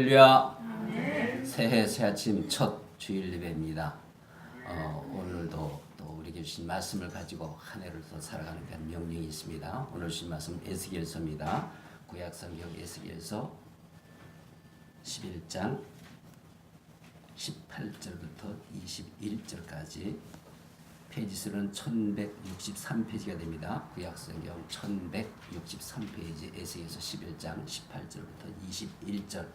할렐루야. 새해 새 아침 첫 주일 예배입니다. 오늘도 또 우리에게 주신 말씀을 가지고 한 해를 또 살아가는 그런 명령이 있습니다. 오늘 주신 말씀 에스겔서입니다. 구약성경 에스겔서 11장 18절부터 21절까지 페이지 수는 1163페이지가 됩니다. 구약성경 1163페이지 에스겔서 11장 18절부터 21절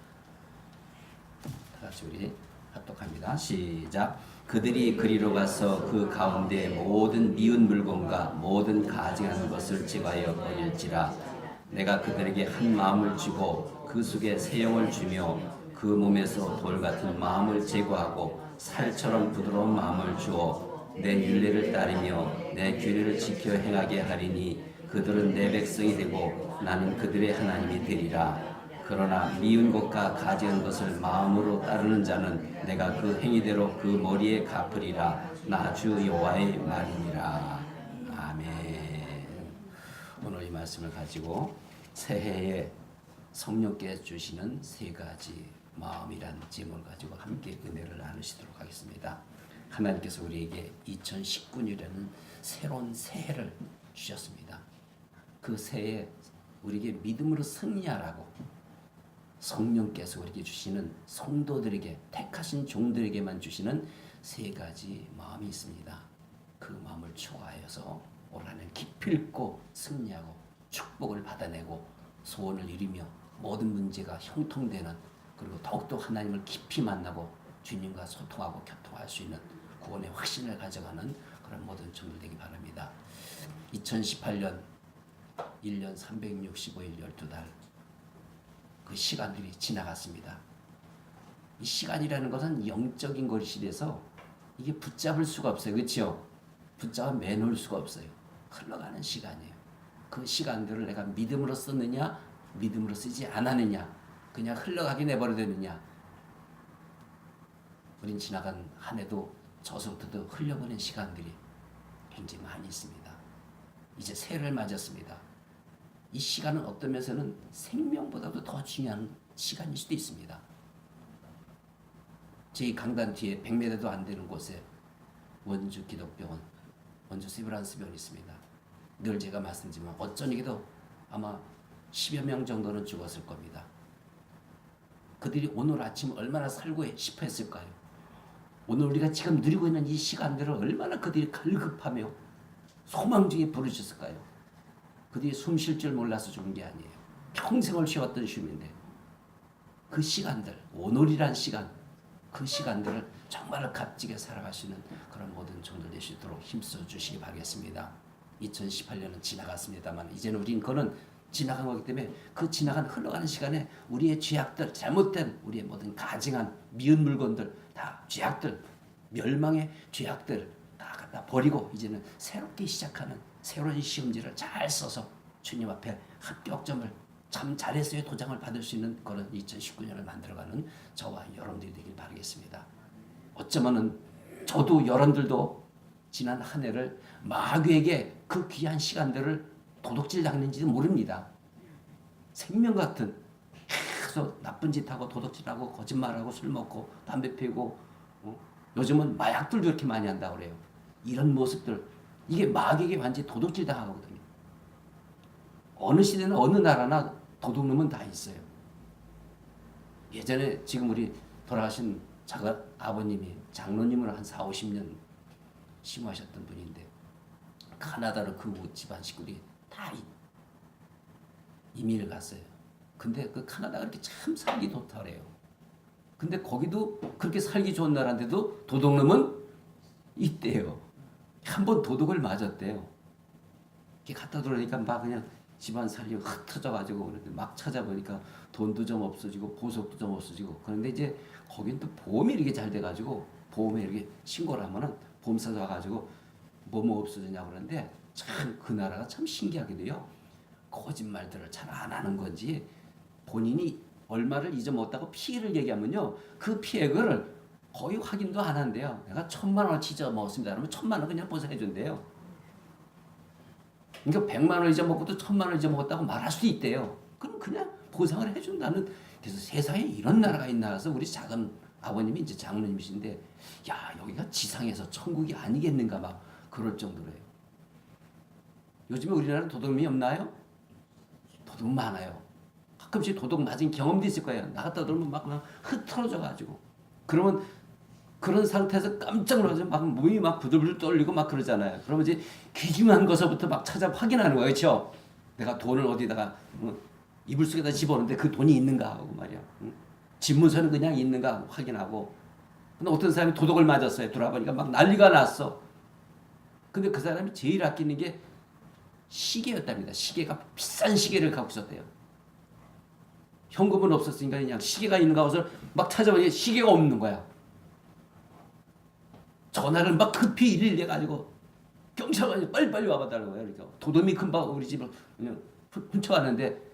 다같이 우리 합독합니다. 시작. 그들이 그리로 가서 그 가운데 모든 미운 물건과 모든 가증한 것을 제거하여 버릴지라. 내가 그들에게 한 마음을 주고 그 속에 새 영을 주며 그 몸에서 돌 같은 마음을 제거하고 살처럼 부드러운 마음을 주어 내 율례를 따르며 내 규례를 지켜 행하게 하리니 그들은 내 백성이 되고 나는 그들의 하나님이 되리라. 그러나 미운 것과 가증한 것을 마음으로 따르는 자는 내가 그 행위대로 그 머리에 갚으리라. 나 주 여호와의 말이니라. 아멘. 오늘 이 말씀을 가지고 새해에 성령께 주시는 세 가지 마음이란 제목을 가지고 함께 은혜를 나누시도록 하겠습니다. 하나님께서 우리에게 2019년이라는 새로운 새해를 주셨습니다. 그 새해에 우리에게 믿음으로 승리하라고 성령께서 우리에게 주시는 성도들에게 택하신 종들에게만 주시는 세 가지 마음이 있습니다. 그 마음을 추구하여서 올 한 해 기필코 승리하고 축복을 받아내고 소원을 이루며 모든 문제가 형통되는, 그리고 더욱더 하나님을 깊이 만나고 주님과 소통하고 교통할 수 있는 구원의 확신을 가져가는 그런 모든 종들 되기 바랍니다. 2018년 1년 365일 12달 그 시간들이 지나갔습니다. 이 시간이라는 것은 영적인 것이라서 이게 붙잡을 수가 없어요. 그렇죠? 붙잡아 매놓을 수가 없어요. 흘러가는 시간이에요. 그 시간들을 내가 믿음으로 썼느냐 믿음으로 쓰지 않았느냐, 그냥 흘러가게 내버려두느냐. 우린 지나간 한 해도 저서부터도 흘려보낸 시간들이 굉장히 많이 있습니다. 이제 새해를 맞았습니다. 이 시간은 어떤 면에서는 생명보다도 더 중요한 시간일 수도 있습니다. 제 강단 뒤에 100m도 안 되는 곳에 원주 기독병원, 원주 세브란스 병원이 있습니다. 늘 제가 말씀드리지만 어쩌니기도 아마 10여 명 정도는 죽었을 겁니다. 그들이 오늘 아침 얼마나 살고 싶어 했을까요? 오늘 우리가 지금 누리고 있는 이 시간들을 얼마나 그들이 갈급하며 소망 중에 부르셨을까요? 그들이 숨 쉴 줄 몰라서 죽은 게 아니에요. 평생을 쉬었던 쉼인데 그 시간들, 오늘이란 시간, 그 시간들을 정말 값지게 살아가시는 그런 모든 종들 되시도록 힘써 주시기 바라겠습니다. 2018년은 지나갔습니다만 이제는 우린 그거는 지나간 거기 때문에 그 지나간 흘러가는 시간에 우리의 죄악들, 잘못된 우리의 모든 가증한 미운 물건들, 다 죄악들, 멸망의 죄악들 다 갖다 버리고 이제는 새롭게 시작하는 새로운 시험지를 잘 써서 주님 앞에 합격점을 참 잘했어요 도장을 받을 수 있는 그런 2019년을 만들어가는 저와 여러분들이 되길 바라겠습니다. 어쩌면은 저도 여러분들도 지난 한 해를 마귀에게 그 귀한 시간들을 도둑질 당했는지도 모릅니다. 생명 같은 계속 나쁜 짓 하고 도둑질하고 거짓말하고 술 먹고 담배 피우고 요즘은 마약들도 이렇게 많이 한다고 그래요. 이런 모습들, 이게 마귀에게 완전히 도둑질 당하거든요. 어느 시대는 어느 나라나 도둑놈은 다 있어요. 예전에 지금 우리 돌아가신 아버님이 장로님을 한 4, 50년 심호하셨던 분인데 카나다로 그 집안 식구들이 다 이민을 갔어요. 근데 그 카나다가 그렇게 참 살기 좋다래요. 근데 거기도 그렇게 살기 좋은 나라인데도 도둑놈은 있대요. 한번 도둑을 맞았대요. 이렇게 갖다 들어오니까 막 그냥 집안 살림이 흩어져가지고 그런데 막 찾아보니까 돈도 좀 없어지고 보석도 좀 없어지고. 그런데 이제 거긴 또 보험이 이렇게 잘 돼가지고 보험에 이렇게 신고를 하면은 보험사가 와가지고 뭐뭐 없어지냐고 그러는데 참 그 나라가 참 신기하게도요. 거짓말들을 잘 안 하는 건지 본인이 얼마를 잊어먹었다고 피해를 얘기하면요. 그 피해를 거의 확인도 안 한대요. 내가 1,000만 원어치 잊어먹었습니다. 그러면 1,000만 원 그냥 보상해 준대요. 그러니까 100만 원 잊어먹고도 1,000만 원 잊어먹었다고 말할 수도 있대요. 그럼 그냥 보상을 해준다는 그래서 세상에 이런 나라가 있나 해서 우리 작은 아버님이 이제 장로님이신데 야 여기가 지상에서 천국이 아니겠는가 막 그럴 정도로요. 요즘에 우리나라는 도둑놈이 없나요? 도둑 많아요. 가끔씩 도둑 맞은 경험도 있을 거예요. 나갔다 들면 막 그냥 흩어져 가지고 그러면 그런 상태에서 깜짝 놀라서 막 몸이 막 부들부들 떨리고 막 그러잖아요. 그러면 이제 귀중한 것부터 막 찾아 확인하는 거예요. 그렇죠? 내가 돈을 어디다가 이불 속에다 집어넣는데 그 돈이 있는가 하고 말이야. 집문서는 그냥 있는가 하고 확인하고. 근데 어떤 사람이 도둑을 맞았어요. 돌아보니까 막 난리가 났어. 근데 그 사람이 제일 아끼는 게 시계였답니다. 시계가 비싼 시계를 갖고 있었대요. 현금은 없었으니까 그냥 시계가 있는가 해서 막 찾아보니 시계가 없는 거야. 전화를 막 급히 일일이 해가지고 경찰관이 빨리빨리 와봐달라고 해요. 그러니까 도둑이 금방 우리 집을 그냥 훔쳐갔는데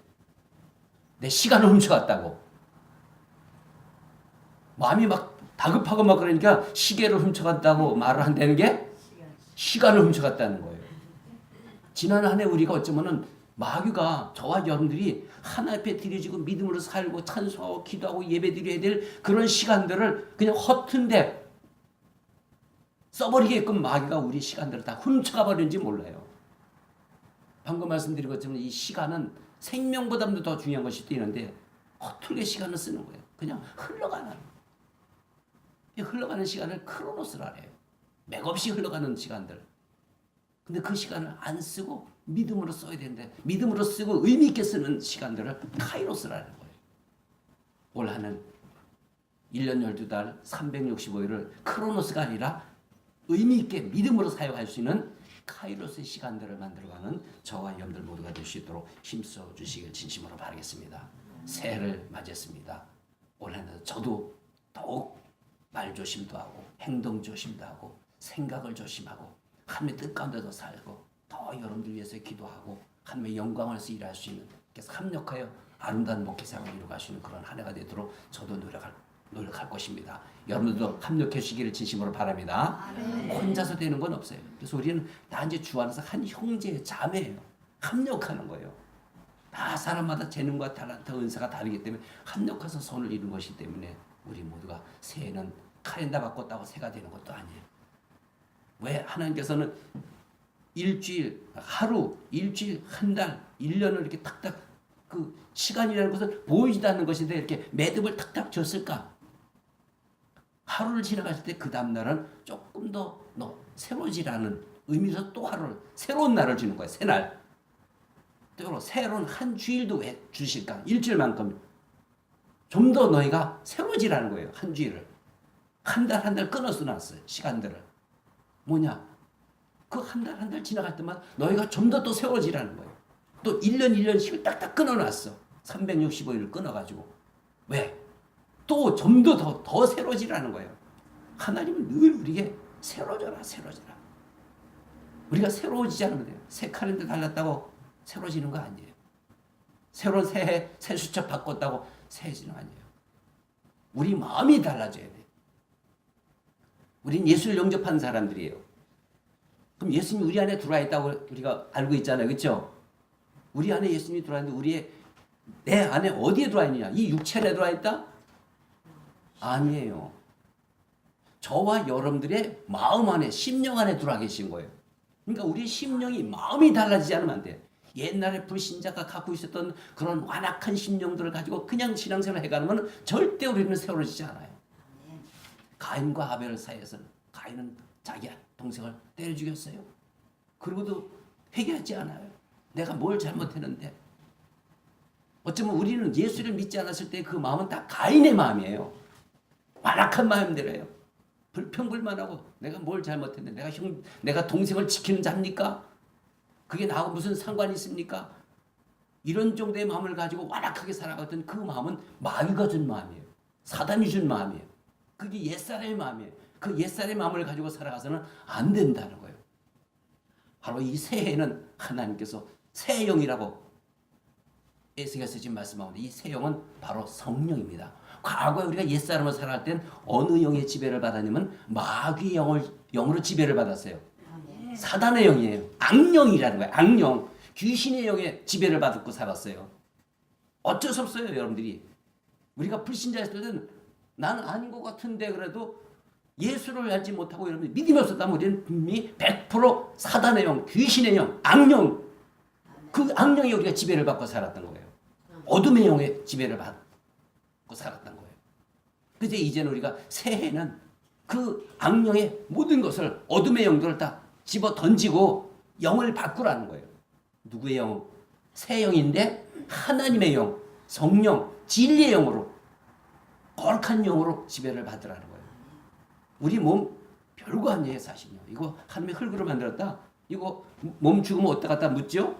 내 시간을 훔쳐갔다고. 마음이 막 다급하고 막 그러니까 시계를 훔쳐갔다고 말을 한다는 게 시간을 훔쳐갔다는 거예요. 지난 한 해 우리가 어쩌면은 마귀가 저와 여러분들이 하나님 앞에 드려지고 믿음으로 살고 찬송하고 기도하고 예배드려야 될 그런 시간들을 그냥 허튼데 써버리게끔 마귀가 우리 시간들을 다 훔쳐가 버리는지 몰라요. 방금 말씀드린 것처럼 이 시간은 생명보다도 더 중요한 것이 있는데 허투루게 시간을 쓰는 거예요. 그냥 흘러가는 시간을 크로노스라 해요. 맥없이 흘러가는 시간들. 근데 그 시간을 안 쓰고 믿음으로 써야 되는데 믿음으로 쓰고 의미 있게 쓰는 시간들을 카이로스라는 거예요. 올 한은 1년 12달 365일을 크로노스가 아니라 의미 있게 믿음으로 사용할 수 있는 카이로스의 시간들을 만들어가는 저와 여러분들 모두가 될 수 있도록 힘써 주시길 진심으로 바라겠습니다. 새해를 맞이했습니다. 올해는 저도 더욱 말 조심도 하고 행동 조심도 하고 생각을 조심하고 하나님의 뜻 가운데서 살고 더 여러분들 위해서 기도하고 하나님의 영광을 위해서 일할 수 있는 그래서 합력하여 아름다운 목회생활을 이루어갈 수 있는 그런 한 해가 되도록 저도 노력할 것입니다. 여러분들도 합력해 주시기를 진심으로 바랍니다. 혼자서 되는 건 없어요. 그래서 우리는 단지 주 안에서 한 형제 자매예요. 합력하는 거예요. 다 사람마다 재능과 달란트, 은사가 다르기 때문에 합력해서 선을 이루는 것이기 때문에 우리 모두가 새해는 칼렌더 바꿨다고 새가 되는 것도 아니에요. 왜 하나님께서는 일주일, 하루, 일주일, 한 달, 1년을 이렇게 탁탁 그 시간이라는 것을 보이지도 않는 것인데 이렇게 매듭을 탁탁 줬을까? 하루를 지나갔을 때 그 다음 날은 조금 더 새로워지라는 의미에서 또 하루를 새로운 날을 주는 거예요. 새 날. 또 새로운 한 주일도 왜 주실까? 일주일만큼 좀 더 너희가 새로워지라는 거예요. 한 주일을. 한 달 한 달 끊어서 놨어요. 시간들을. 뭐냐? 그 한 달 한 달 지나갈 때만 너희가 좀 더 또 새로워지라는 거예요. 또 1년 1년씩을 딱딱 끊어놨어. 365일을 끊어가지고. 왜? 또 좀 더 새로워지라는 거예요. 하나님은 늘 우리에게 새로워져라. 우리가 새로워지지 않으면 돼요. 새 칼렌더 달랐다고 새로워지는 거 아니에요. 새로운 새해, 새 수첩 바꿨다고 새해지는 거 아니에요. 우리 마음이 달라져야 돼요. 우린 예수를 영접한 사람들이에요. 그럼 예수님이 우리 안에 들어와 있다고 우리가 알고 있잖아요. 그렇죠? 우리 안에 예수님이 들어와 있는데 내 안에 어디에 들어와 있느냐? 이 육체 안에 들어와 있다? 아니에요. 저와 여러분들의 마음 안에, 심령 안에 들어와 계신 거예요. 그러니까 우리 심령이 마음이 달라지지 않으면 안 돼요. 옛날에 불신자가 갖고 있었던 그런 완악한 심령들을 가지고 그냥 신앙생활을 해가면 절대 우리는 새로워지지 않아요. 가인과 아벨 사이에서는 가인은 자기 동생을 때려 죽였어요. 그리고도 회개하지 않아요. 내가 뭘 잘못했는데. 어쩌면 우리는 예수를 믿지 않았을 때 그 마음은 다 가인의 마음이에요. 완악한 마음대로예요. 불평불만하고 내가 뭘 잘못했는데 내가 동생을 지키는 자입니까? 그게 나하고 무슨 상관이 있습니까? 이런 정도의 마음을 가지고 완악하게 살아갔던 그 마음은 마귀가 준 마음이에요. 사단이 준 마음이에요. 그게 옛사람의 마음이에요. 그 옛사람의 마음을 가지고 살아가서는 안 된다는 거예요. 바로 이 새해에는 하나님께서 새 영이라고 에스겔서 지금 말씀하는데 이 새 영은 바로 성령입니다. 과거에 우리가 옛사람을 살아갈 땐 어느 영의 지배를 받았냐면 마귀의 영으로 지배를 받았어요. 사단의 영이에요. 악령이라는 거예요. 악령. 귀신의 영에 지배를 받고 살았어요. 어쩔 수 없어요, 여러분들이. 우리가 불신자였을 때는 나는 아닌 것 같은데 그래도 예수를 알지 못하고 여러분 믿음이 없었다면 우리는 분명히 100% 사단의 영, 귀신의 영, 악령, 그 악령이 우리가 지배를 받고 살았던 거예요. 어둠의 영의 지배를 받고 살았던 거예요. 그래서 이제는 우리가 새해는 그 악령의 모든 것을 어둠의 영들을 다 집어 던지고 영을 바꾸라는 거예요. 누구의 영? 새 영인데 하나님의 영, 성령, 진리의 영으로 거룩한 영으로 지배를 받으라는 거예요. 우리 몸 별거 아니에요 사실요. 이거 하나님이 흙으로 만들었다. 이거 몸 죽으면 어디다 갖다 묻죠?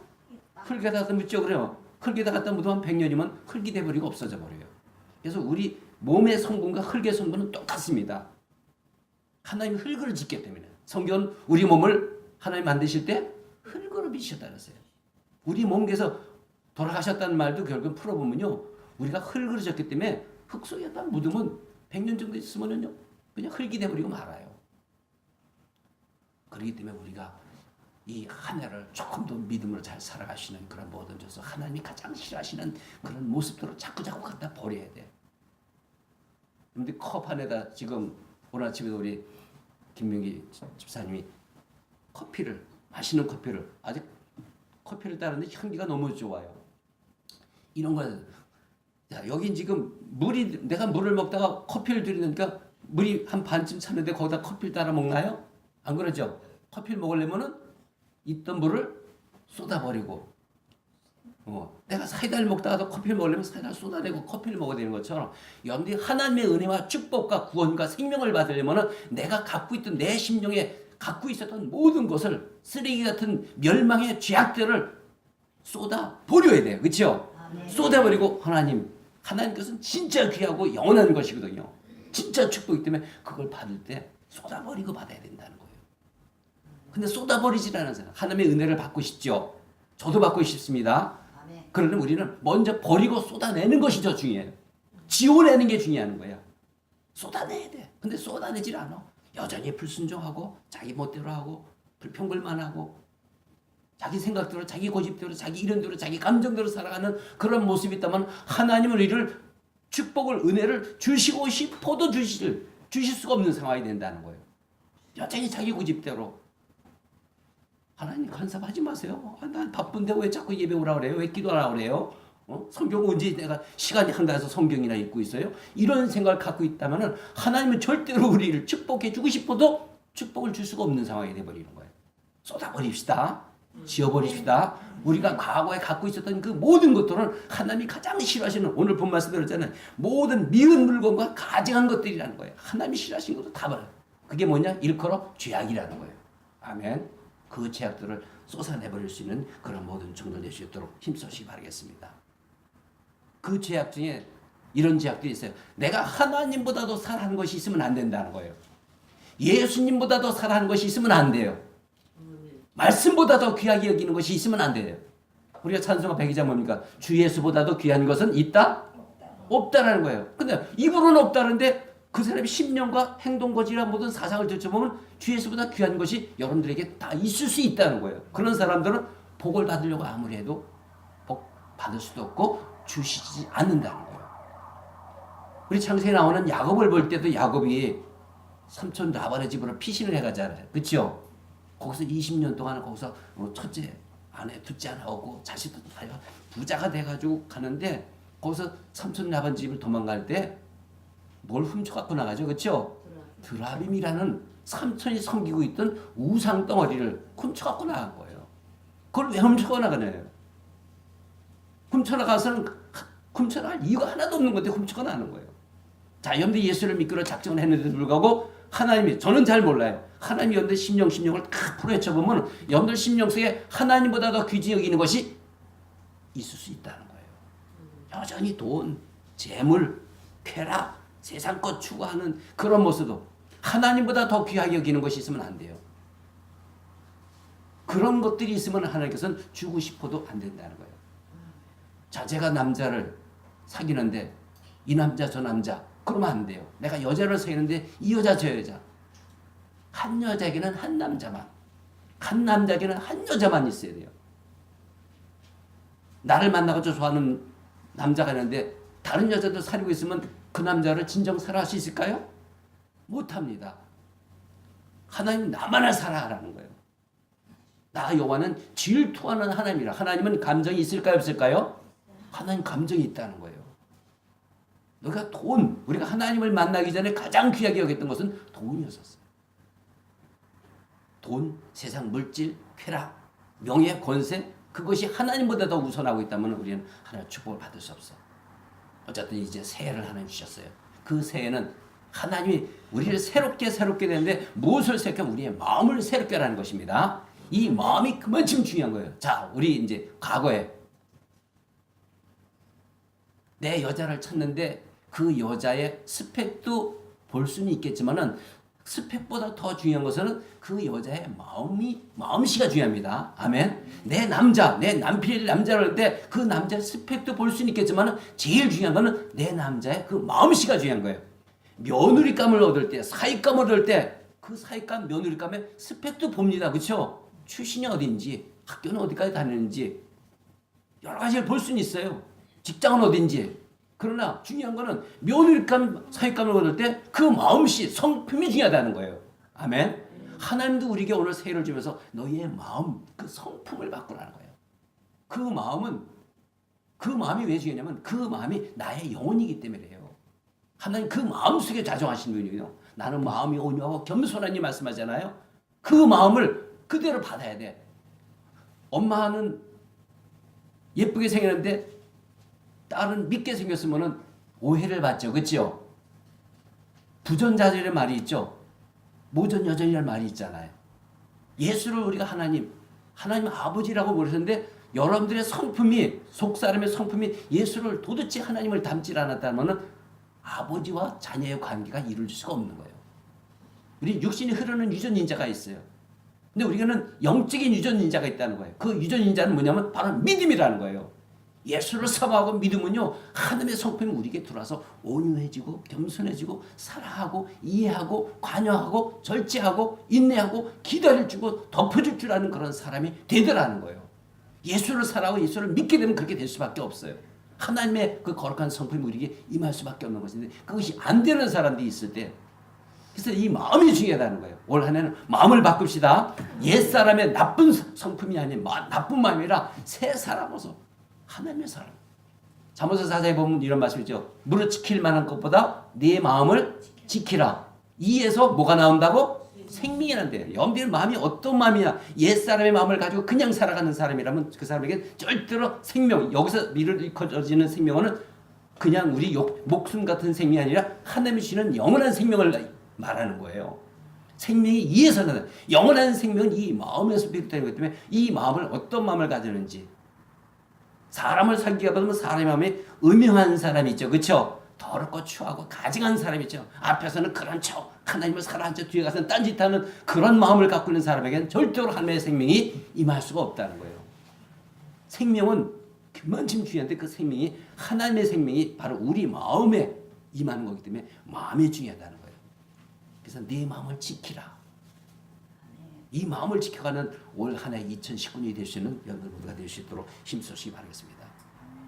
흙에다 갖다 묻죠. 그래요. 흙에다 갖다 묻으면 100년이면 흙이 돼버리고 없어져 버려요. 그래서 우리 몸의 성분과 흙의 성분은 똑같습니다. 하나님이 흙으로 짓기 때문에 성경은 우리 몸을 하나님 만드실 때 흙으로 빚으셨다 그랬어요. 우리 몸에서 돌아가셨다는 말도 결국 풀어보면요. 우리가 흙으로 졌기 때문에 흙 속에 딱 묻으면 100년 정도 있으면요. 그냥 흙이 돼버리고 말아요. 그렇기 때문에 우리가 이 한 해를 조금 더 믿음으로 잘 살아가시는 그런 모든 것을 하나님이 가장 싫어하시는 그런 모습들을 자꾸 갖다 버려야 돼. 근데 컵 안에다 지금 오늘 아침에도 우리 김명기 집사님이 맛있는 커피를 아직 커피를 따르는데 향기가 너무 좋아요. 이런 거, 자, 여긴 지금 내가 물을 먹다가 커피를 들이니까 물이 한 반쯤 찼는데 거기다 커피를 따라 먹나요? 안 그러죠? 커피를 먹으려면은 있던 물을 쏟아버리고, 내가 사이다를 먹다가도 커피를 먹으려면 사이다를 쏟아내고 커피를 먹어야 되는 것처럼, 여러분들이 하나님의 은혜와 축복과 구원과 생명을 받으려면은 내가 갖고 있던 내 심령에 갖고 있었던 모든 것을 쓰레기 같은 멸망의 죄악들을 쏟아 버려야 돼요. 그렇죠? 쏟아버리고 하나님 것은 진짜 귀하고 영원한 것이거든요. 진짜 축복이기 때문에 그걸 받을 때 쏟아버리고 받아야 된다는 거예요. 근데 쏟아버리질 않은 사람, 하나님의 은혜를 받고 싶죠. 저도 받고 싶습니다. 그러면 우리는 먼저 버리고 쏟아내는 것이 더 중요해요. 지워내는 게 중요한 거야. 쏟아내야 돼. 근데 쏟아내질 않아. 여전히 불순종하고 자기 멋대로 하고 불평불만하고 자기 생각대로 자기 고집대로 자기 이런대로 자기 감정대로 살아가는 그런 모습이 있다면 하나님은 우리를 축복을 은혜를 주시고 싶어도 주실 수가 없는 상황이 된다는 거예요. 여전히 자기 고집대로 하나님 간섭하지 마세요. 난 바쁜데 왜 자꾸 예배 오라 그래요? 왜 기도하라 그래요? 성경 언제 내가 시간이 한가해서 성경이나 읽고 있어요? 이런 생각을 갖고 있다면 하나님은 절대로 우리를 축복해 주고 싶어도 축복을 줄 수가 없는 상황이 되어버리는 거예요. 쏟아버립시다. 지워버립시다. 우리가 과거에 갖고 있었던 그 모든 것들은 하나님이 가장 싫어하시는, 오늘 본 말씀 들었잖아요. 모든 미운 물건과 가증한 것들이라는 거예요. 하나님이 싫어하시는 것도 다 버려요. 그게 뭐냐? 일컬어 죄악이라는 거예요. 아멘. 그 죄악들을 쏟아내버릴 수 있는 그런 모든 정도 될 수 있도록 힘쓰시기 바라겠습니다. 그 죄악 중에 이런 죄악들이 있어요. 내가 하나님보다도 사랑하는 것이 있으면 안 된다는 거예요. 예수님보다도 사랑하는 것이 있으면 안 돼요. 말씀보다 더 귀하게 여기는 것이 있으면 안 돼요. 우리가 찬송가 배기자 뭡니까? 주 예수보다도 귀한 것은 있다? 없다라는 거예요. 근데 입으로는 없다는데 그 사람의 심령과 행동 거지라 모든 사상을 들춰보면 주 예수보다 귀한 것이 여러분들에게 다 있을 수 있다는 거예요. 그런 사람들은 복을 받으려고 아무리 해도 복 받을 수도 없고 주시지 않는다는 거예요. 우리 창세기에 나오는 야곱을 볼 때도 야곱이 삼촌 라반의 집으로 피신을 해가잖아요. 그렇죠? 거기서 20년 동안 거기서 첫째 아내 둘째 하나 오고 자식도 다 부자가 돼가지고 가는데 거기서 삼촌 라반 집을 도망갈 때 뭘 훔쳐갖고 나가죠. 그렇죠? 드라빔이라는 삼촌이 섬기고 있던 우상 덩어리를 훔쳐갖고 나간 거예요. 그걸 왜 훔쳐가 나가나요? 훔쳐나가서는 훔쳐나갈 이유가 하나도 없는 건데 훔쳐가 나는 거예요. 자, 여러분들 예수를 믿기로 작정을 했는데도 불구하고 하나님이, 저는 잘 몰라요. 하나님이 여러분들 심령을 다 풀어헤쳐보면 여러분들 심령 속에 하나님보다 더 귀지 여기는 것이 있을 수 있다는 거예요. 여전히 돈, 재물, 쾌락, 세상 것 추구하는 그런 모습도 하나님보다 더 귀하게 여기는 것이 있으면 안 돼요. 그런 것들이 있으면 하나님께서는 주고 싶어도 안 된다는 거예요. 자, 제가 남자를 사귀는데 이 남자 저 남자 그러면 안 돼요. 내가 여자를 사귀는데 이 여자 저 여자, 한 여자에게는 한 남자만, 한 남자에게는 한 여자만 있어야 돼요. 나를 만나고 좋아하는 남자가 있는데 다른 여자도 사귀고 있으면 그 남자를 진정 사랑할 수 있을까요? 못합니다. 하나님 나만을 사랑하라는 거예요. 나 여호와는 질투하는 하나님이라. 하나님은 감정이 있을까요, 없을까요? 하나님 감정이 있다는 거예요. 너가 돈, 우리가 하나님을 만나기 전에 가장 귀하게 여겼던 것은 돈이었었어요. 돈, 세상 물질, 쾌락, 명예, 권세, 그것이 하나님보다 더 우선하고 있다면 우리는 하나님의 축복을 받을 수 없어. 어쨌든 이제 새해를 하나님 주셨어요. 그 새해는 하나님이 우리를 새롭게 되는데 무엇을 새롭게 하면 우리의 마음을 새롭게 하라는 것입니다. 이 마음이 그만큼 중요한 거예요. 자, 우리 이제 과거에 내 여자를 찾는데 그 여자의 스펙도 볼 수는 있겠지만은 스펙보다 더 중요한 것은 그 여자의 마음씨가 중요합니다. 아멘. 내 남편이 남자를 할 때 그 남자의 스펙도 볼 수는 있겠지만 제일 중요한 것은 내 남자의 그 마음씨가 중요한 거예요. 며느리감을 얻을 때, 사익감을 얻을 때 그 사익감, 며느리감의 스펙도 봅니다. 그렇죠? 출신이 어딘지, 학교는 어디까지 다니는지 여러 가지를 볼 수는 있어요. 직장은 어딘지. 그러나 중요한 거는 며느리감, 사익감을 얻을 때 그 마음씨, 성품이 중요하다는 거예요. 아멘. 하나님도 우리에게 오늘 새해를 주면서 너희의 마음, 그 성품을 바꾸라는 거예요. 그 마음이 왜 중요하냐면 그 마음이 나의 영혼이기 때문이에요. 하나님 그 마음 속에 자정하시는 분이에요. 나는 마음이 온유하고 겸손하니 말씀하잖아요. 그 마음을 그대로 받아야 돼. 엄마는 예쁘게 생겼는데 딸은 밉게 생겼으면 오해를 받죠. 그렇죠? 부전자절의 말이 있죠. 모전여전이라는 말이 있잖아요. 예수를 우리가 하나님 아버지라고 부르셨는데 여러분들의 성품이, 속사람의 성품이 예수를 도대체 하나님을 닮지 않았다면 아버지와 자녀의 관계가 이룰 수가 없는 거예요. 우리 육신이 흐르는 유전인자가 있어요. 근데 우리는 영적인 유전인자가 있다는 거예요. 그 유전인자는 뭐냐면 바로 믿음이라는 거예요. 예수를 사모하고 믿으면요, 하나님의 성품이 우리에게 들어와서 온유해지고 겸손해지고 사랑하고 이해하고 관여하고 절제하고 인내하고 기다려주고 덮어줄 줄 아는 그런 사람이 되더라는 거예요. 예수를 사랑하고 예수를 믿게 되면 그렇게 될 수밖에 없어요. 하나님의 그 거룩한 성품이 우리에게 임할 수밖에 없는 것인데 그것이 안 되는 사람들이 있을 때, 그래서 이 마음이 중요하다는 거예요. 올 한 해는 마음을 바꿉시다. 옛사람의 나쁜 성품이 아니라 나쁜 마음이라 새 사람으로서 하나님의 사람. 잠언서 4장에 보면 이런 말씀이 있죠. 무릇 지킬 만한 것보다 네 마음을 지키라. 이에서 뭐가 나온다고? 생명이 난대요. 여러분들 마음이 어떤 마음이냐? 옛사람의 마음을 가지고 그냥 살아가는 사람이라면 그 사람에게 절대로 생명, 여기서 미뤄지는 생명은 그냥 우리 목숨 같은 생명이 아니라 하나님이 주시는 영원한 생명을 말하는 거예요. 생명이 이에서는 영원한 생명은 이 마음에서 비롯되는 것 때문에 이 마음을 어떤 마음을 가지는지, 사람을 살기가 보면 사람의 마음이 음흉한 사람이 있죠. 그렇죠? 더럽고 추하고 가증한 사람이 있죠. 앞에서는 그런 척 하나님을 사랑한 척 뒤에 가서는 딴짓하는 그런 마음을 갖고 있는 사람에게는 절대로 하나님의 생명이 임할 수가 없다는 거예요. 생명은 그만큼 중요한데 그 생명이 하나님의 생명이 바로 우리 마음에 임하는 거기 때문에 마음이 중요하다는 거예요. 그래서 네 마음을 지키라. 이 마음을 지켜가는 올 한 해 2019년이 될 수 있는 여러분 모두가 될 수 있도록 힘쓰시기 바라겠습니다.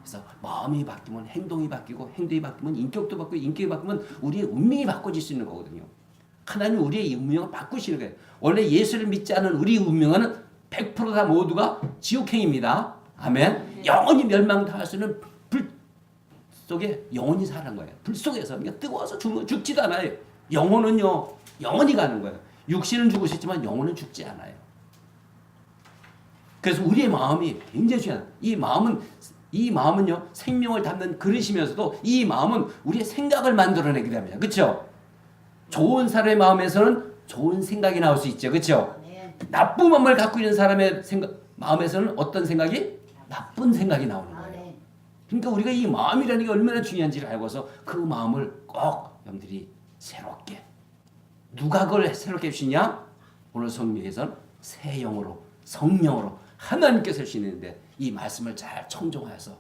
그래서 마음이 바뀌면 행동이 바뀌고 행동이 바뀌면 인격도 바뀌고 인격이 바뀌면 우리의 운명이 바꿔질 수 있는 거거든요. 하나님 우리의 운명을 바꾸시는 거예요. 원래 예수를 믿지 않은 우리 운명은 100%다 모두가 지옥행입니다. 아멘. 영원히 멸망당할 수 있는 불 속에 영원히 사는 거예요. 불 속에서 그러니까 뜨거워서 죽지도 않아요. 영혼은요 영원히 가는 거예요. 육신은 죽을 수 있지만 영혼은 죽지 않아요. 그래서 우리의 마음이 굉장히 중요해요. 이 마음은요 생명을 담는 그릇이면서도 이 마음은 우리의 생각을 만들어내게 됩니다. 그렇죠? 좋은 사람의 마음에서는 좋은 생각이 나올 수 있죠. 그렇죠? 나쁜 마음을 갖고 있는 사람의 마음에서는 어떤 생각이? 나쁜 생각이 나오는 거예요. 그러니까 우리가 이 마음이라는 게 얼마나 중요한지를 알고서 그 마음을 꼭 여러분들이 새롭게, 누가 그걸 새롭게 해주시냐? 오늘 성경에서는 새 영으로, 성령으로 하나님께서 해주시는데 이 말씀을 잘 청종하여서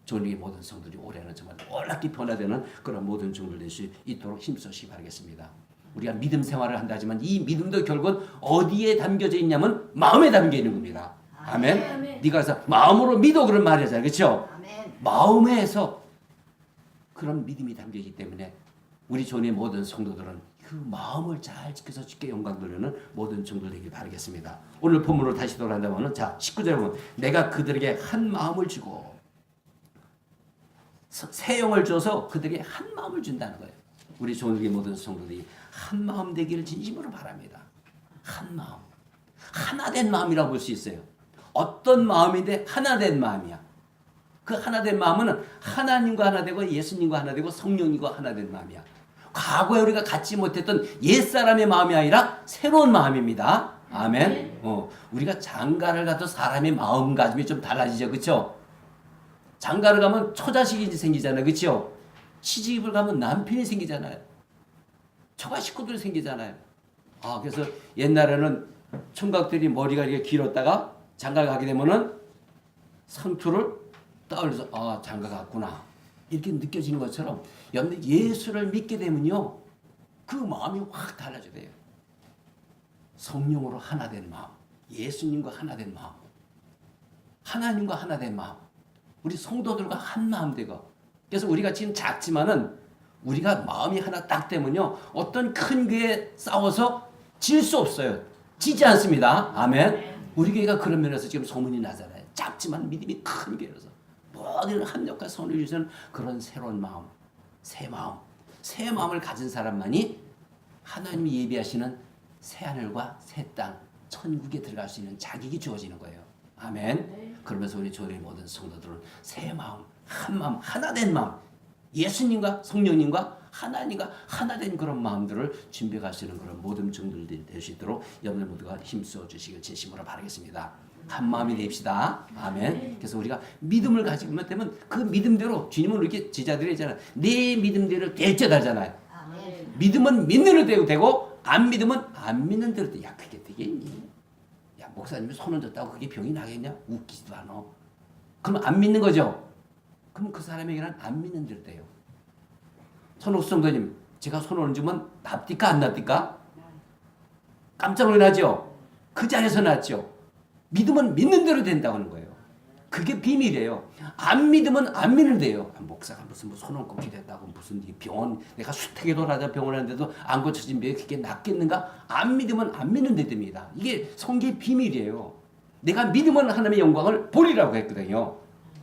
저희 모든 성도들이 올해는 정말 놀랍게 변화되는 그런 모든 종들 될 수 있도록 힘쓰시기 바라겠습니다. 우리가 믿음 생활을 한다지만 이 믿음도 결국은 어디에 담겨져 있냐면 마음에 담겨 있는 겁니다. 아멘. 네가 그래서 마음으로 믿어 그런 말이 하잖아요. 그렇죠? 마음에서 그런 믿음이 담겨있기 때문에 우리 존의 모든 성도들은 그 마음을 잘 지켜서 주께 영광 돌리는 모든 성도들 되길 바라겠습니다. 오늘 본문으로 다시 돌아간다면 자 19절에 보면 내가 그들에게 한 마음을 주고 새 영을 줘서 그들에게 한 마음을 준다는 거예요. 우리 존의 모든 성도들이 한 마음 되기를 진심으로 바랍니다. 한 마음. 하나된 마음이라고 볼 수 있어요. 어떤 마음인데 하나된 마음이야. 그 하나된 마음은 하나님과 하나 되고 예수님과 하나 되고 성령님과 하나된 마음이야. 과거에 우리가 갖지 못했던 옛사람의 마음이 아니라 새로운 마음입니다. 아멘. 우리가 장가를 가도 사람의 마음가짐이 좀 달라지죠. 그렇죠? 장가를 가면 처자식이 생기잖아요. 그렇죠? 시집을 가면 남편이 생기잖아요. 처가 식구들이 생기잖아요. 그래서 옛날에는 총각들이 머리가 이렇게 길었다가 장가를 가게 되면은 상투를 떠올려서 장가 갔구나 이렇게 느껴지는 것처럼 여러분들 예수를 믿게 되면요 그 마음이 확 달라져야 돼요. 성령으로 하나 된 마음, 예수님과 하나 된 마음, 하나님과 하나 된 마음, 우리 성도들과 한 마음 되고. 그래서 우리가 지금 작지만은 우리가 마음이 하나 딱 되면요 어떤 큰 교회에 싸워서 질 수 없어요. 지지 않습니다. 아멘. 우리 교회가 그런 면에서 지금 소문이 나잖아요. 작지만 믿음이 큰 교회라서 모든 합력과 선을 주시는 그런 새로운 마음, 새 마음을 가진 사람만이 하나님이 예비하시는 새 하늘과 새 땅, 천국에 들어갈 수 있는 자격이 주어지는 거예요. 아멘. 그러면서 우리 교회의 모든 성도들은 새 마음, 한 마음, 하나된 마음, 예수님과 성령님과 하나님과 하나된 그런 마음들을 준비하시는 그런 모든 정들이 될 수 있도록 여러분들 모두가 힘써 주시길 진심으로 바라겠습니다. 한 마음이 됩시다. 아멘. 그래서 우리가 믿음을 가지고 되면 그 믿음대로 주님은 이렇게 제자들이 있잖아요. 내 믿음대로 될지어다잖아요. 믿음은 믿는 대로 되고 안 믿으면 안 믿는 대로 돼. 야 그게 되겠니? 야 목사님이 손 얹었다고 그게 병이 나겠냐? 웃기지도 않아. 그럼 안 믿는 거죠. 그럼 그 사람에게는 안 믿는 대로 돼요. 선옥수 성도님, 제가 손을 얹으면 납니까 안 납니까? 깜짝 놀라죠? 그 자리에서 났죠. 믿으면 믿는 대로 된다고 하는 거예요. 그게 비밀이에요. 안 믿으면 안 믿는데요. 목사가 무슨 손 얹고 기도했다고 무슨 병원 내가 수태게 돌아다 병원 하는데도 안 고쳐진 병이 그게 낫겠는가? 안 믿으면 안 믿는데 됩니다. 이게 성경의 비밀이에요. 내가 믿으면 하나님의 영광을 보리라고 했거든요.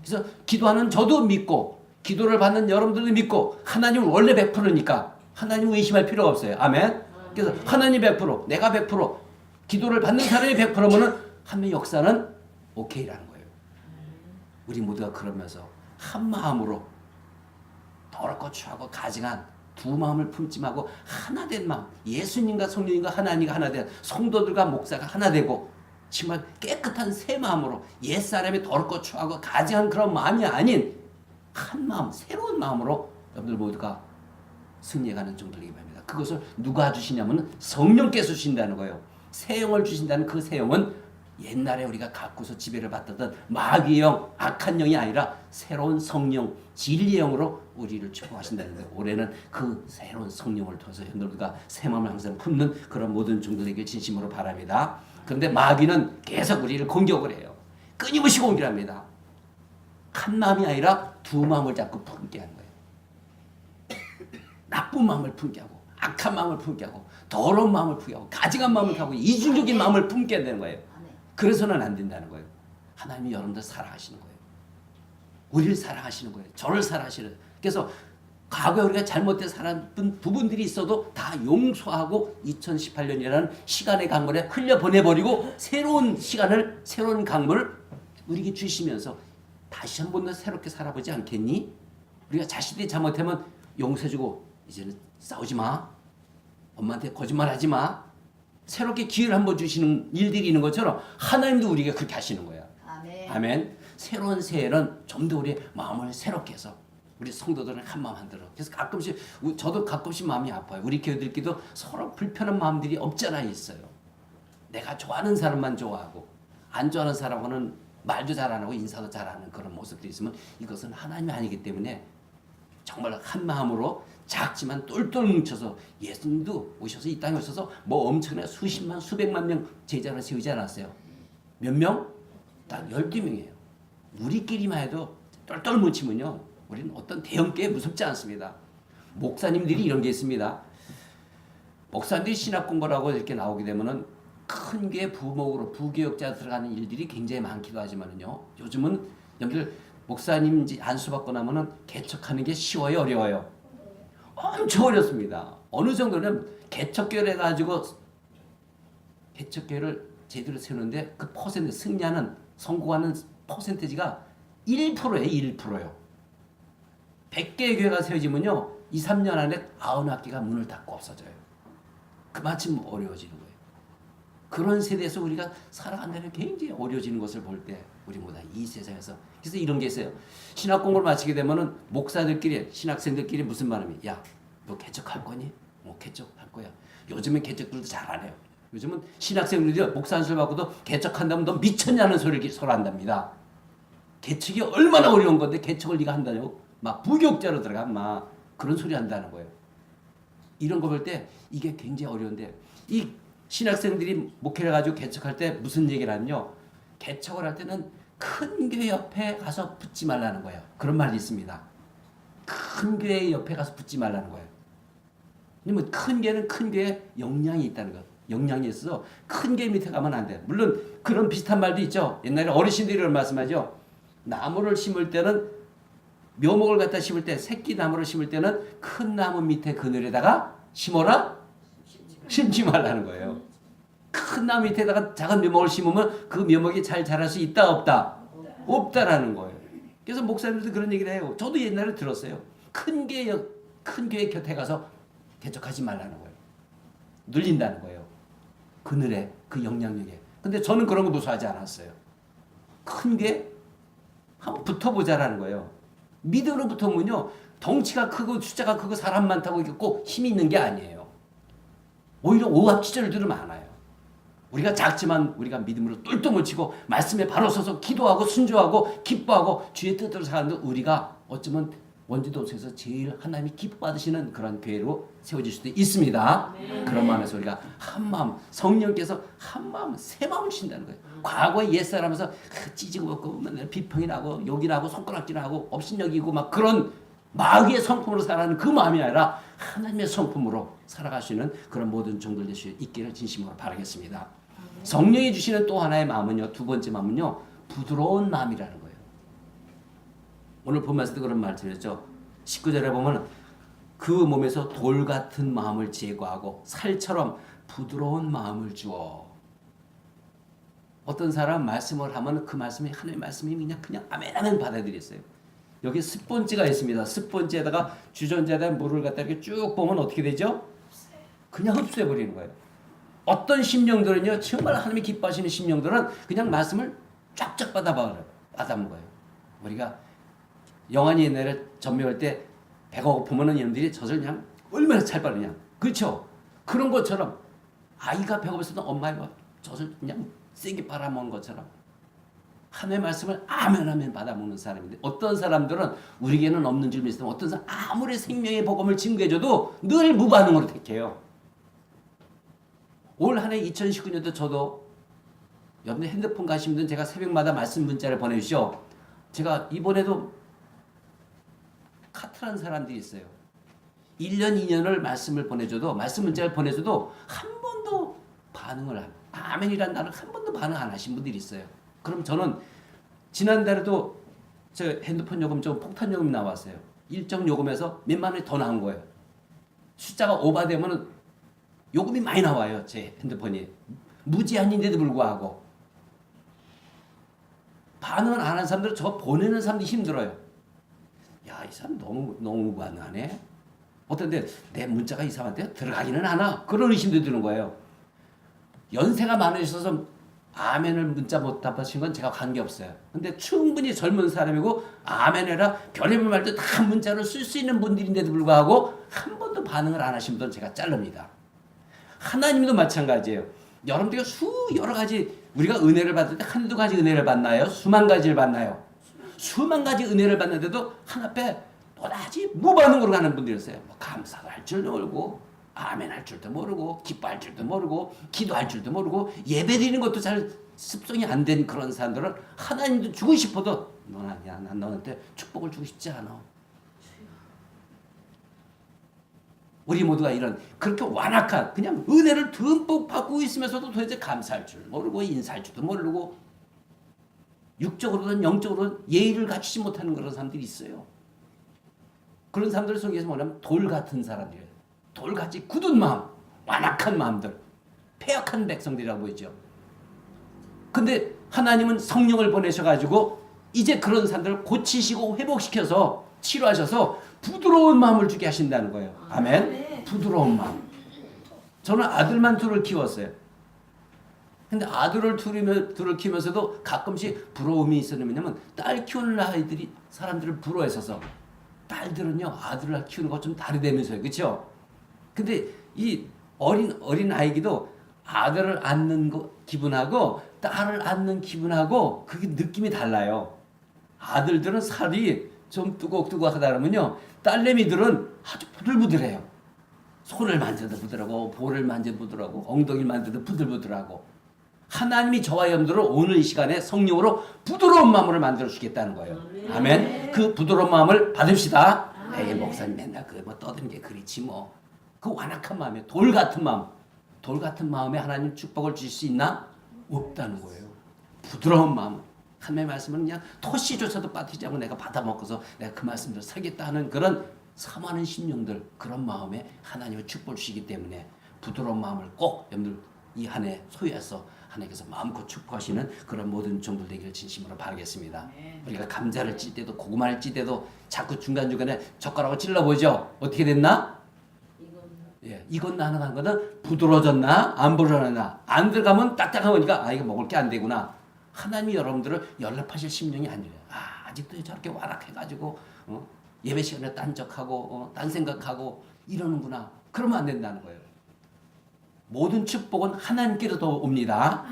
그래서 기도하는 저도 믿고 기도를 받는 여러분들도 믿고 하나님은 원래 100%니까 하나님은 의심할 필요가 없어요. 아멘. 그래서 하나님 100%, 내가 100%, 기도를 받는 사람이 100%면은 하나님의 역사는 오케이라는 거예요. 우리 모두가 그러면서 한 마음으로 더럽고 추하고 가증한 두 마음을 품지 말고 하나된 마음, 예수님과 성령님과 하나님과 하나된 성도들과 목사가 하나 되고 정말 깨끗한 새 마음으로 옛사람이 더럽고 추하고 가증한 그런 마음이 아닌 한 마음, 새로운 마음으로 여러분들 모두가 승리해가는 정도를 얘기합니다. 그것을 누가 주시냐면 성령께서 주신다는 거예요. 새 영을 주신다는 그 새 영은 옛날에 우리가 갖고서 지배를 받던 마귀의 영, 악한 영이 아니라 새로운 성령, 진리의 영으로 우리를 축복하신다는 거예요. 올해는 그 새로운 성령을 통해서 여러분들과 새 마음을 항상 품는 그런 모든 종들에게 진심으로 바랍니다. 그런데 마귀는 계속 우리를 공격을 해요. 끊임없이 공격합니다. 한 마음이 아니라 두 마음을 자꾸 품게 하는 거예요. 나쁜 마음을 품게 하고 악한 마음을 품게 하고 더러운 마음을 품게 하고 가증한 마음을 품게 하고 이중적인 마음을 품게 되는 거예요. 그래서는 안 된다는 거예요. 하나님이 여러분들 사랑하시는 거예요. 우리를 사랑하시는 거예요. 저를 사랑하시는 거예요. 그래서 과거에 우리가 잘못된 살았던 부분들이 있어도 다 용서하고 2018년이라는 시간의 강물에 흘려보내버리고 새로운 시간을 새로운 강물을 우리에게 주시면서 다시 한 번 더 새롭게 살아보지 않겠니? 우리가 자식들이 잘못하면 용서해주고 이제는 싸우지 마. 엄마한테 거짓말하지 마. 새롭게 기회를 한번 주시는 일들이 있는 것처럼 하나님도 우리에게 그렇게 하시는 거야. 아멘. 아멘. 새로운 새해는 좀 더 우리의 마음을 새롭게 해서 우리 성도들은 한 마음 한대로. 그래서 가끔씩 저도 가끔씩 마음이 아파요. 우리 교회들끼리도 서로 불편한 마음들이 없잖아 있어요. 내가 좋아하는 사람만 좋아하고 안 좋아하는 사람하고는 말도 잘 안 하고 인사도 잘 안 하는 그런 모습들이 있으면 이것은 하나님이 아니기 때문에 정말 한 마음으로 작지만 똘똘 뭉쳐서 예수님도 오셔서 이 땅에 오셔서 뭐 엄청난 수십만 수백만 명 제자를 세우지 않았어요. 몇 명? 딱 12명이에요. 우리끼리만 해도 똘똘 뭉치면요 우리는 어떤 대형교회 무섭지 않습니다. 목사님들이 이런 게 있습니다. 목사님들이 신학 공부를 하고 이렇게 나오게 되면은 큰 교회 부목으로 부교역자 들어가는 일들이 굉장히 많기도 하지만요. 요즘은 여기를 목사님 안수 받고 나면은 개척하는 게 쉬워요, 어려워요? 엄청 어렵습니다. 어느 정도는 개척교회를 해가지고 개척교회를 제대로 세우는데 그 퍼센트 승리하는 성공하는 퍼센티지가 1%예요, 1%요. 100개의 교회가 세워지면요, 2, 3년 안에 90학기가 문을 닫고 없어져요. 그만큼 어려워지는 거예요. 그런 세대에서 우리가 살아간다는 게 굉장히 어려워지는 것을 볼 때 우리보다 이 세상에서 그래서 이런 게 있어요. 신학 공부를 마치게 되면은 목사들끼리 신학생들끼리 무슨 말하면 야, 너 개척할 거니? 개척할 거야. 요즘은 개척들도 잘 안 해요. 요즘은 신학생들이 목사 안수를 받고도 개척한다면 너 미쳤냐는 소리를 서로 한답니다. 개척이 얼마나 어려운 건데 개척을 네가 한다냐고 막 부교육자로 들어가 막 그런 소리 한다는 거예요. 이런 거 볼 때 이게 굉장히 어려운데 이 신학생들이 목회를 가지고 개척할 때 무슨 얘기를 하면요. 개척을 할 때는 큰 교회 옆에 가서 붙지 말라는 거예요. 그런 말이 있습니다. 큰 교회 옆에 가서 붙지 말라는 거예요. 왜냐면 큰 교회는 큰 교회에 역량이 있다는 거. 역량이 있어서 큰 교회 밑에 가면 안 돼. 물론 그런 비슷한 말도 있죠. 옛날에 어르신들이 이런 말씀하죠. 나무를 심을 때는 묘목을 갖다 심을 때 새끼 나무를 심을 때는 큰 나무 밑에 그늘에다가 심어라? 심지 말라는 거예요. 큰 나무 밑에다가 작은 묘목을 심으면 그 묘목이 잘 자랄 수 있다 없다? 없다라는 거예요. 그래서 목사님들도 그런 얘기를 해요. 저도 옛날에 들었어요. 큰 교회 곁에 가서 개척하지 말라는 거예요. 눌린다는 거예요. 그늘에 그 영향력에. 근데 저는 그런 거 무서워하지 않았어요. 큰 교회 한번 붙어보자라는 거예요. 믿음으로 붙어보면요. 덩치가 크고 숫자가 크고 사람 많다고 꼭 힘이 있는 게 아니에요. 오히려 오합지졸들은 많아요. 우리가 작지만 우리가 믿음으로 똘똘 치고 말씀에 바로 서서 기도하고 순종하고 기뻐하고 주의 뜻대로 사는데 우리가 어쩌면 원주도에서 제일 하나님이 기뻐받으시는 그런 교회로 세워질 수도 있습니다. 네. 그런 마음에서 우리가 한 마음 성령께서 한 마음 새 마음을 주신다는 거예요. 과거에 옛사람에서 찌지고 먹고 맨날 비평이 나고 욕이 나고 손가락질 하고 업신여기고 막 그런 마귀의 성품으로 살아가는 그 마음이 아니라 하나님의 성품으로 살아갈 수 있는 그런 모든 종들 될 수 있기를 진심으로 바라겠습니다. 성령이 주시는 또 하나의 마음은요. 두 번째 마음은요. 부드러운 마음이라는 거예요. 오늘 본문에서도 그런 말 드렸죠. 19절에 보면 그 몸에서 돌 같은 마음을 제거하고 살처럼 부드러운 마음을 주어. 어떤 사람 말씀을 하면 그 말씀이 하나님의 말씀이 그냥 아멘 아멘 받아들였어요. 여기 스폰지가 있습니다. 스폰지에다가 주전자에다 물을 갖다 이렇게 쭉 보면 어떻게 되죠? 그냥 흡수해 버리는 거예요. 어떤 심령들은요, 정말 하나님이 기뻐하시는 심령들은 그냥 말씀을 쫙쫙 받아먹어요. 우리가 영환이 옛날에 전명할 때 배가 고프면은 이놈들이 젖을 그냥 얼마나 잘 빠르냐. 그렇죠? 그런 것처럼 아이가 배고팠어도 엄마가 젖을 그냥 세게 빨아먹는 것처럼 하나님의 말씀을 아멘 아멘 받아먹는 사람인데 어떤 사람들은 우리에게는 없는 줄 믿으면 어떤 사람 아무리 생명의 복음을 증거해줘도 늘 무반응으로 택해요. 올 한 해 2019년도 저도 여러분 핸드폰 가시는 분들은 제가 새벽마다 말씀 문자를 보내주시오. 제가 이번에도 카트라는 사람들이 있어요. 1년 2년을 말씀을 보내줘도 말씀 문자를 보내줘도 한 번도 반응을 아멘이라는 단어를 한 번도 반응 안 하신 분들이 있어요. 그럼 저는 지난달에도 저 핸드폰 요금 좀 폭탄 요금이 나왔어요. 일정 요금에서 몇만 원이 더 나온 거예요. 숫자가 오버되면 요금이 많이 나와요. 제 핸드폰이. 무제한인데도 불구하고. 반응을 안 하는 사람들은 저 보내는 사람들이 힘들어요. 야, 이 사람 너무 반응하네. 어떤데 내 문자가 이 사람한테 들어가기는 하나. 그런 의심도 드는 거예요. 연세가 많으셔서 아멘을 문자 못 답하신 건 제가 관계없어요. 근데 충분히 젊은 사람이고 아멘해라 별의별 말도 다 문자로 쓸 수 있는 분들인데도 불구하고 한 번도 반응을 안 하신 분들은 제가 자릅니다. 하나님도 마찬가지예요. 여러분들이 여러 가지 우리가 은혜를 받을 때 한두 가지 은혜를 받나요? 수만 가지를 받나요? 수만 가지 은혜를 받는데도 하나ppe 또다시 무반응으로 가는 분들이 있어요. 뭐 감사도 할 줄도 모르고 아멘 할 줄도 모르고 기뻐할 줄도 모르고 기도할 줄도 모르고 예배드리는 것도 잘 습성이 안 된 그런 사람들은 하나님도 주고 싶어도 넌 아니야. 난 너한테 축복을 주고 싶지 않아. 우리 모두가 이런 그렇게 완악한 그냥 은혜를 듬뿍 받고 있으면서도 도대체 감사할 줄 모르고 인사할 줄도 모르고 육적으로든 영적으로든 예의를 갖추지 못하는 그런 사람들이 있어요. 그런 사람들 속에서 뭐냐면 돌 같은 사람들이에요. 돌같이 굳은 마음, 완악한 마음들, 패역한 백성들이라고 보이죠. 근데 하나님은 성령을 보내셔가지고 이제 그런 사람들을 고치시고 회복시켜서 치료하셔서 부드러운 마음을 주게 하신다는 거예요. 아멘. 부드러운 마음. 저는 아들만 둘을 키웠어요. 근데 아들을 둘을 키우면서도 가끔씩 부러움이 있었는 왜냐면 딸 키우는 아이들이 사람들을 부러워했어서 딸들은요 아들을 키우는 것 좀 다르다면서요. 그렇죠? 근데 이 어린 아이기도 아들을 안는 기분하고 딸을 안는 기분하고 그게 느낌이 달라요. 아들들은 살이 좀 뚜걱뚜걱하다 그러면요 딸내미들은 아주 부들부들해요. 손을 만져도 부들하고 볼을 만져도 부들하고 엉덩이를 만져도 부들부들하고 하나님이 저와 여러분들을 오늘 이 시간에 성령으로 부드러운 마음으로 만들어 주겠다는 거예요. 아멘. 그 부드러운 마음을 받읍시다. 에이 목사님 맨날 뭐 떠드는 게 그렇지 뭐. 그 완악한 마음이에요. 돌 같은 마음. 돌 같은 마음에 하나님 축복을 주실 수 있나? 없다는 거예요. 부드러운 마음. 하나님의 말씀은 그냥 토시조차도 빠뜨리지 않고 내가 받아먹어서 내가 그 말씀대로 살겠다 하는 그런 사모하는 심령들 그런 마음에 하나님의 축복을 주시기 때문에 부드러운 마음을 꼭 여러분들 이 한 해 소유해서 하나님께서 마음껏 축복하시는 그런 모든 종들 되기를 진심으로 바라겠습니다. 우리가 감자를 찔 때도 고구마를 찔 때도 자꾸 중간중간에 젓가락을 찔러보죠. 어떻게 됐나? 예, 이건 나는 거는 부드러워졌나 안 부드러워졌나 안 들어가면 딱딱한 거니까 아 이거 먹을 게 안 되구나. 하나님이 여러분들을 연락하실 심령이 아니에요. 아직도 저렇게 완악해가지고 예배 시간에 딴적하고 딴 생각하고 이러는구나. 그러면 안 된다는 거예요. 모든 축복은 하나님께로도 옵니다.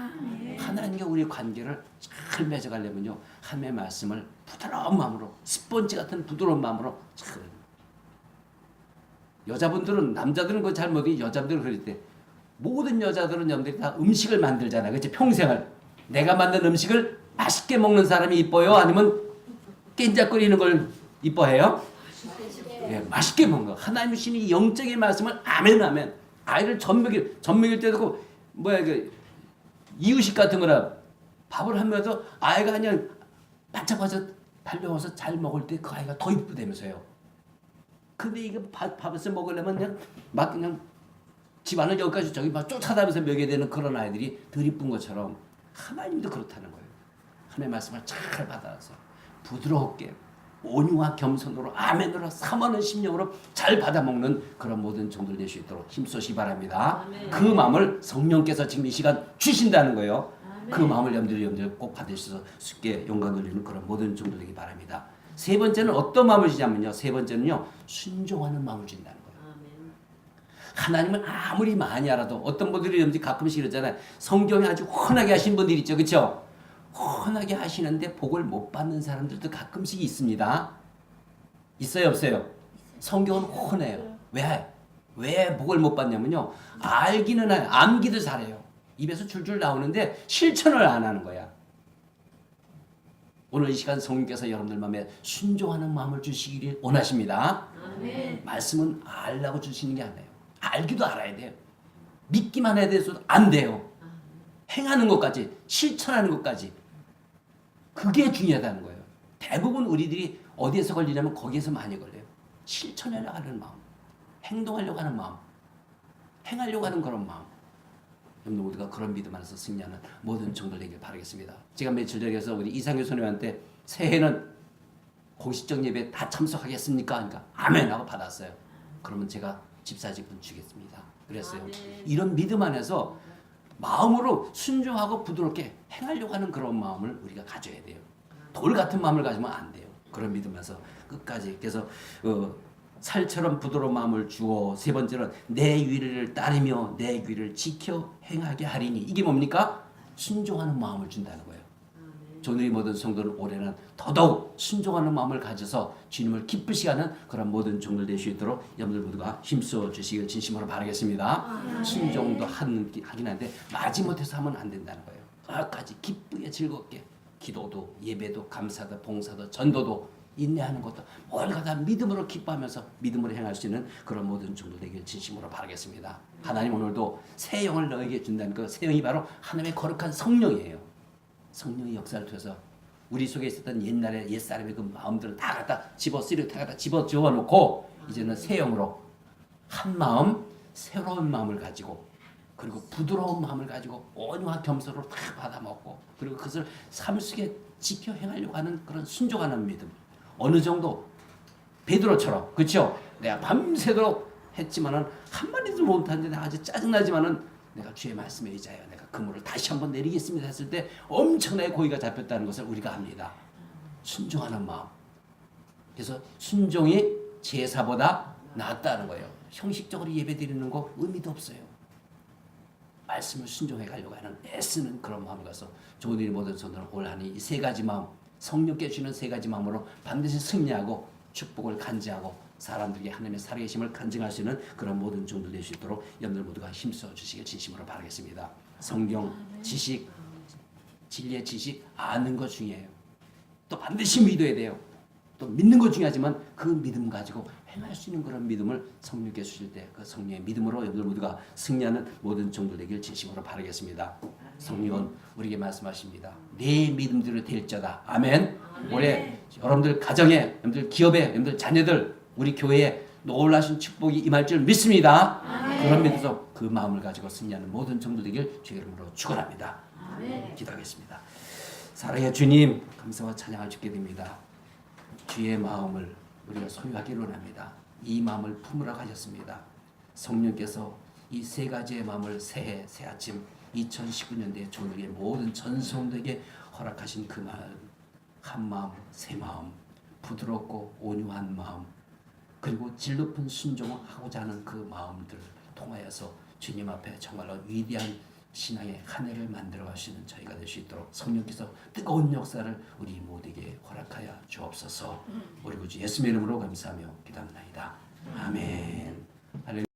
하나님과 우리의 관계를 잘 맺어가려면요 하나님의 말씀을 부드러운 마음으로 스펀지 같은 부드러운 마음으로 잘 여자분들은 남자들은 그거 잘 모르게 여자분들은 그럴 때 모든 여자들은 여러분들이 다 음식을 만들잖아요. 그렇지? 평생을 내가 만든 음식을 맛있게 먹는 사람이 이뻐요? 아니면 깬작거리는 걸 이뻐해요? 예, 맛있게 먹는 거. 하나님 신이 영적인 말씀을 아멘 아멘. 아이를 젖먹일 때도 그 뭐야 그 이유식 같은 거나 밥을 하면서 아이가 그냥 바짝바짝 달려와서 잘 먹을 때 그 아이가 더 이쁘다면서요. 근데 이게 밥을 먹으려면 그냥 막 그냥 집안을 여기까지 저기 막 쫓아다니면서 먹여야 되는 그런 아이들이 덜 이쁜 것처럼 하나님도 그렇다는 거예요. 하나님의 말씀을 잘 받아서 부드럽게 온유와 겸손으로 아멘으로 사모하는 심령으로 잘 받아먹는 그런 모든 종들 될 수 있도록 힘쓰시 바랍니다. 아멘. 그 마음을 성령께서 지금 이 시간 주신다는 거예요. 아멘. 그 마음을 여러분들 꼭 받으셔서 쉽게 영광 돌리는 그런 모든 종들 되기 바랍니다. 세 번째는 어떤 마음을 주냐면요. 세 번째는요. 순종하는 마음을 준다는 거예요. 아멘. 하나님을 아무리 많이 알아도 어떤 분들이 여러분들 가끔씩 이러잖아요. 성경에 아주 훤하게 하신 분들이 있죠. 그렇죠? 훤하게 하시는데 복을 못 받는 사람들도 가끔씩 있습니다. 있어요 없어요? 성경은 훤해요. 왜 복을 못 받냐면요. 알기는 해요. 암기도 잘해요. 입에서 줄줄 나오는데 실천을 안 하는 거야. 오늘 이 시간 성령께서 여러분들 마음에 순종하는 마음을 주시기를 원하십니다. 아멘. 말씀은 알라고 주시는 게 아니에요. 알기도 알아야 돼요. 믿기만 해야 돼서도 안 돼요. 행하는 것까지 실천하는 것까지 그게 중요하다는 거예요. 대부분 우리들이 어디에서 걸리냐면 거기에서 많이 걸려요. 실천하려고 하는 마음, 행동하려고 하는 마음, 행하려고 하는 그런 마음. 여러분 모두가 그런 믿음 안에서 승리하는 모든 종들 되길 바라겠습니다. 제가 며칠 전에 해서 우리 이상규 선생님한테 새해는 공식적 예배 다 참석하겠습니까? 그러니까 아멘 하고 받았어요. 그러면 제가 집사직분 주겠습니다. 그랬어요. 이런 믿음 안에서 마음으로 순종하고 부드럽게 행하려고 하는 그런 마음을 우리가 가져야 돼요. 돌 같은 마음을 가지면 안 돼요. 그런 믿으면서 끝까지. 그래서 살처럼 부드러운 마음을 주어 세 번째는 내 위를 따르며 내 귀를 지켜 행하게 하리니 이게 뭡니까? 순종하는 마음을 준다는 거예요. 오늘의 모든 성도는 올해는 더더욱 순종하는 마음을 가져서 주님을 기쁘시게 하는 그런 모든 종들 될 수 있도록 여러분들 모두가 힘써 주시길 진심으로 바라겠습니다. 순종도 하긴 한데 마지못해서 하면 안 된다는 거예요. 끝까지 기쁘게 즐겁게 기도도 예배도 감사도 봉사도 전도도 인내하는 것도 뭘 가다 믿음으로 기뻐하면서 믿음으로 행할 수 있는 그런 모든 종도 되길 진심으로 바라겠습니다. 하나님 오늘도 새 영을 너에게 준다는 그 새 영이 바로 하나님의 거룩한 성령이에요. 성령의 역사를 통해서 우리 속에 있었던 옛날의 옛사람의 그 마음들을 다 갖다 집어 놓고 이제는 새 영으로 한 마음, 새로운 마음을 가지고 그리고 부드러운 마음을 가지고 온유와 겸손으로 다 받아먹고 그리고 그것을 삶 속에 지켜 행하려고 하는 그런 순종하는 믿음. 어느 정도 베드로처럼 그렇죠? 내가 밤새도록 했지만은 한마디도 못하는데 내가 아주 짜증나지만은 내가 주의 말씀에 의지하여 내가 그물을 다시 한번 내리겠습니다 했을 때 엄청나게 고기가 잡혔다는 것을 우리가 압니다. 순종하는 마음. 그래서 순종이 제사보다 낫다는 거예요. 형식적으로 예배드리는 거 의미도 없어요. 말씀을 순종해 가려고 하는 애쓰는 그런 마음을 가서 좋은 일 모든 손으로 올 한해 이 세 가지 마음, 성령께 주는 세 가지 마음으로 반드시 승리하고 축복을 간직하고 사람들에게 하나님의 살아계심을 간증할 수 있는 그런 모든 종들 될 수 있도록 여러분들 모두가 힘써 주시길 진심으로 바라겠습니다. 성경 지식, 진리의 지식 아는 것 중요해요. 또 반드시 믿어야 돼요. 또 믿는 것 중요하지만 그 믿음 가지고 행할 수 있는 그런 믿음을 성령께 주실 때 그 성령의 믿음으로 여러분들 모두가 승리하는 모든 종들 되길 진심으로 바라겠습니다. 성령은 우리에게 말씀하십니다. 내 믿음대로 될지어다. 아멘. 올해 여러분들 가정에, 여러분들 기업에, 여러분들 자녀들, 우리 교회에 놀라신 축복이 임할 줄 믿습니다. 그런 믿음으로 그 마음을 가지고 승리하는 모든 종들 되길 주의 이름으로 축원합니다. 기도하겠습니다. 사랑의 주님, 감사와 찬양을 주게 됩니다. 주의 마음을 우리가 소유하기를 원합니다. 이 마음을 품으라고 하셨습니다. 성령께서 이 세 가지의 마음을 새해 새 아침 2019년도에 종들의 모든 전성들에게 허락하신 그 마음, 한 마음, 새 마음, 부드럽고 온유한 마음, 그리고 질 높은 순종을 하고자 하는 그 마음들을 통하여서 주님 앞에 정말로 위대한 신앙의 한 해를 만들어 가시는 저희가 될 수 있도록 성령께서 뜨거운 역사를 우리 모두에게 허락하여 주옵소서. 우리 구주 예수님의 이름으로 감사하며 기도합니다. 아멘. 할렐루야.